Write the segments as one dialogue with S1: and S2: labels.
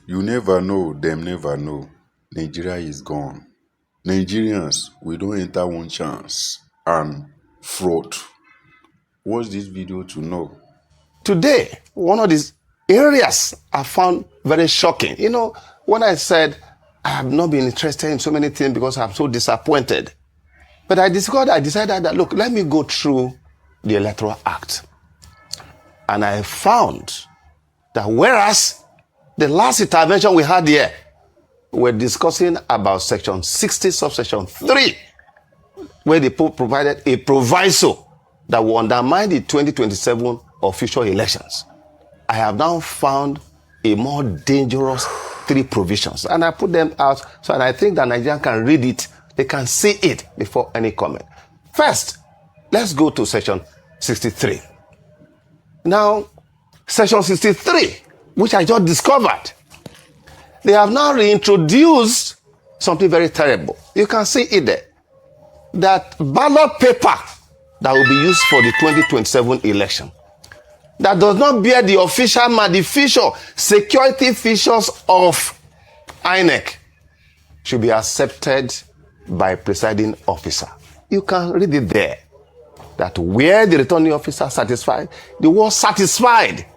S1: You never know, them never know. Nigeria is gone. Nigerians, we don't enter one chance. And fraud. Watch this video to know.
S2: Today, one of these areas I found very shocking. You know, when I said I have not been interested in so many things because I'm so disappointed. But I decided that, look, let me go through the Electoral Act. And I found that whereas the last intervention we had here, we're discussing about section 60, subsection 3, where they provided a proviso that will undermine the 2027 official elections. I have now found a more dangerous 3 provisions, and I put them out so that I think that Nigerians can read it, they can see it before any comment. First, let's go to section 63. Now, section 63, which I just discovered, they have now reintroduced something very terrible. You can see it there. That ballot paper that will be used for the 2027 election, that does not bear the official security features of INEC, should be accepted by presiding officer. You can read it there. That where the returning officer satisfied, the word satisfied,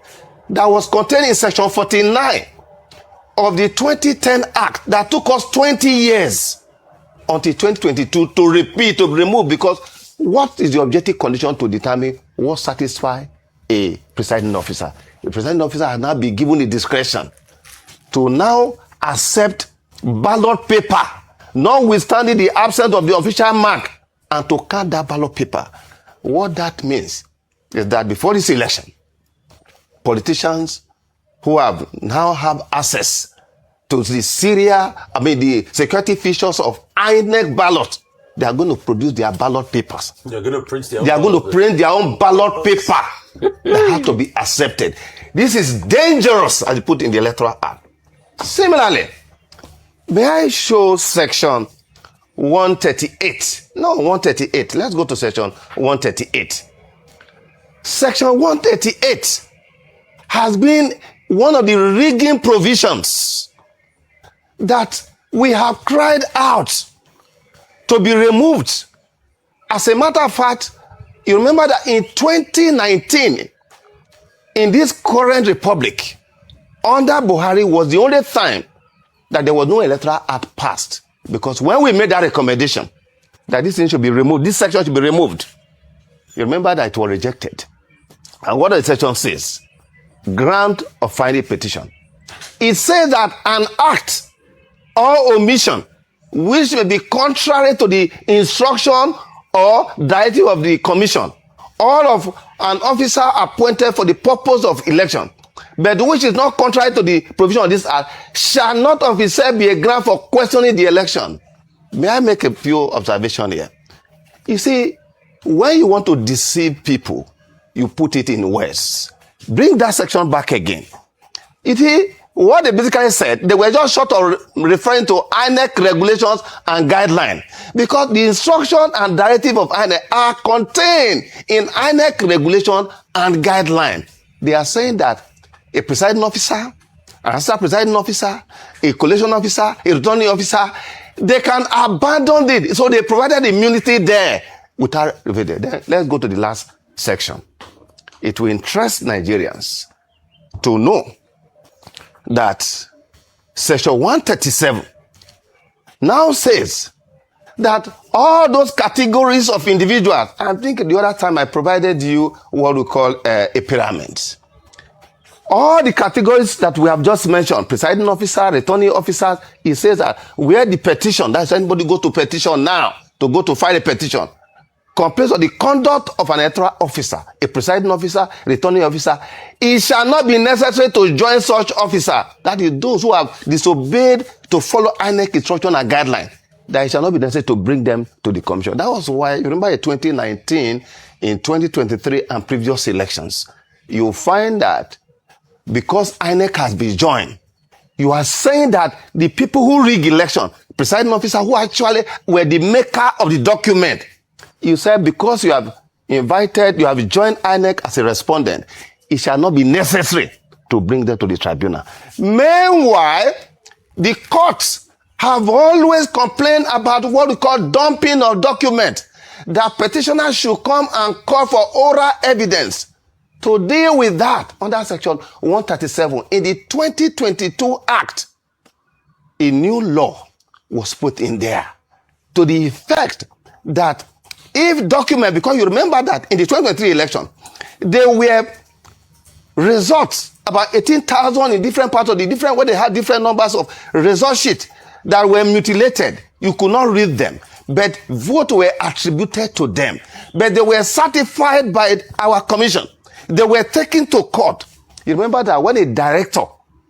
S2: that was contained in section 49 of the 2010 Act that took us 20 years until 2022 to remove, because what is the objective condition to determine what satisfies a presiding officer? The presiding officer has now been given the discretion to now accept ballot paper, notwithstanding the absence of the official mark, and to count that ballot paper. What that means is that before this election, politicians who now have access to the the security features of INEC ballot, they are going to produce their ballot papers.
S3: They are going to print
S2: their own ballot paper that have to be accepted. This is dangerous, as put in the Electoral Act. Similarly, may I show section 138? No, 138. Let's go to section 138. Section 138 has been one of the rigging provisions that we have cried out to be removed. As a matter of fact, you remember that in 2019, in this current republic, under Buhari was the only time that there was no Electoral Act passed. Because when we made that recommendation that this thing should be removed, this section should be removed, you remember that it was rejected. And what the section says? Grant of final petition. It says that an act or omission which may be contrary to the instruction or directive of the commission or of an officer appointed for the purpose of election, but which is not contrary to the provision of this act, shall not of itself be a ground for questioning the election. May I make a few observations here? You see, when you want to deceive people, you put it in words. Bring that section back again. You see, what they basically said, they were just short of referring to INEC regulations and guidelines, because the instruction and directive of INEC are contained in INEC regulation and guideline. They are saying that a presiding officer, an assistant presiding officer, a collation officer, a returning officer, they can abandon it. So they provided immunity there without revealing. Then let's go to the last section. It will interest Nigerians to know that section 137 now says that all those categories of individuals, I think the other time I provided you what we call a pyramid. All the categories that we have just mentioned, presiding officer, returning officers, it says that where the petition, that's anybody go to petition now, to go to file a petition, complains of the conduct of an electoral officer, a presiding officer, returning officer, it shall not be necessary to join such officer. That is, those who have disobeyed to follow INEC instruction and guideline, that it shall not be necessary to bring them to the commission. That was why, you remember in 2019, in 2023 and previous elections, you find that because INEC has been joined, you are saying that the people who rig election, presiding officer who actually were the maker of the document, you said because you have joined INEC as a respondent, it shall not be necessary to bring them to the tribunal. Meanwhile, the courts have always complained about what we call dumping of documents, that petitioners should come and call for oral evidence. To deal with that, under Section 137 in the 2022 Act, a new law was put in there to the effect that if document, because you remember that in the 2023 election, there were results, about 18,000 in different parts of the different, where they had different numbers of result sheets that were mutilated. You could not read them, but votes were attributed to them. But they were certified by our commission. They were taken to court. You remember that when a director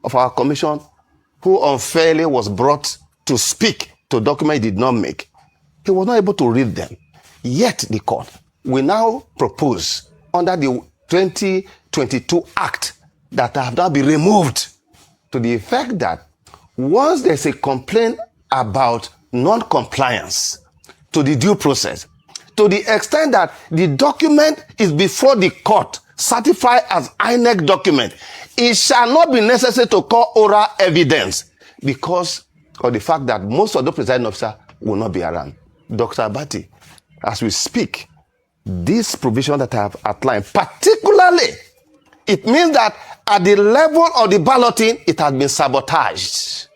S2: of our commission, who unfairly was brought to speak to document he did not make, he was not able to read them. Yet the court will now propose under the 2022 Act that have now been removed, to the effect that once there's a complaint about non-compliance to the due process, to the extent that the document is before the court, certified as INEC document, it shall not be necessary to call oral evidence because of the fact that most of the presiding officer will not be around. Dr. Abati, as we speak, this provision that I have outlined, particularly, it means that at the level of the balloting, it has been sabotaged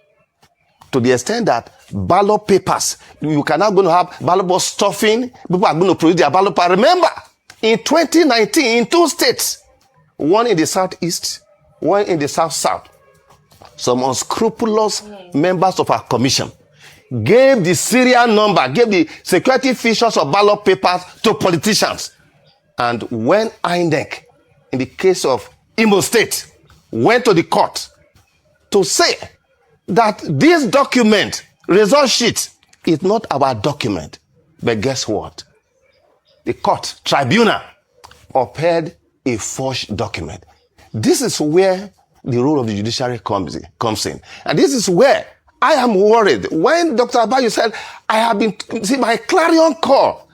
S2: to the extent that ballot papers, you can now going to have ballot box stuffing, people are going to produce their ballot paper. Remember, in 2019, in 2 states, one in the southeast, one in the south-south, some unscrupulous members of our commission gave the serial number, gave the security features of ballot papers to politicians. And when INEC, in the case of Imo State, went to the court to say that this document, result sheet, is not our document. But guess what? The court, tribunal, upheld a forged document. This is where the role of the judiciary comes in. And this is where I am worried. When Dr. Abayu said, I have been, see, my clarion call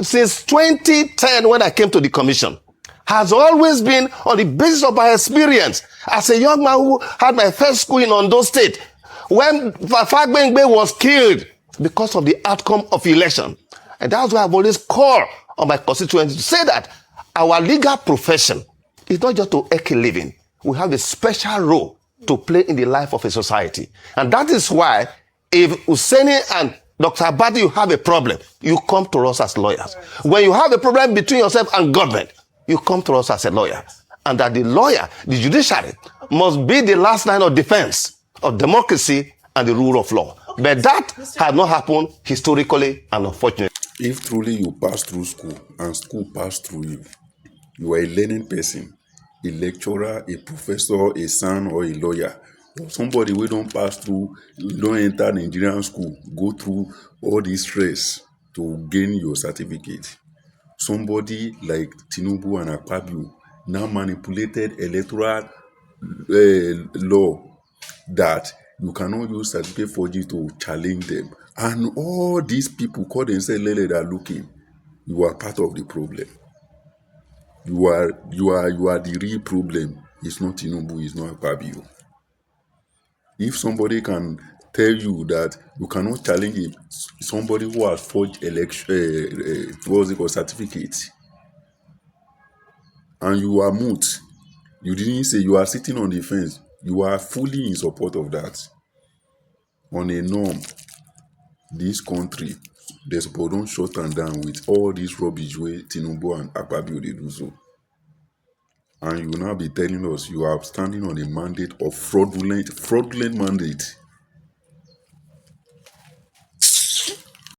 S2: since 2010 when I came to the commission has always been on the basis of my experience as a young man who had my first school in Ondo State. When Fagbengbe was killed because of the outcome of election. And that's why I've always called on my constituents to say that our legal profession is not just to make a living. We have a special role to play in the life of a society. And that is why if Hussaini and Dr. Abadi, you have a problem, you come to us as lawyers. When you have a problem between yourself and government, you come to us as a lawyer. And that the lawyer, the judiciary, must be the last line of defense of democracy and the rule of law. But that has not happened historically and unfortunately.
S1: If truly you pass through school and school passed through you, you are a learning person, a lecturer, a professor, a son, or a lawyer, or somebody who don't pass through, don't enter Nigerian school, go through all this stress to gain your certificate. Somebody like Tinubu and Akpabio now manipulated electoral law that you cannot use certificate forgery to challenge them. And all these people call themselves Lele that are looking. You are part of the problem. You are the real problem. It's not Tinubu, it's not Akpabio. If somebody can tell you that you cannot challenge him, somebody who has forged election, certificate, and you are mute, you didn't say, you are sitting on the fence, you are fully in support of that. On a norm, this country, they suppose don't shut them down with all this rubbish way Tinubu and Akpabio they do so. And you will now be telling us you are standing on a mandate of fraudulent mandate.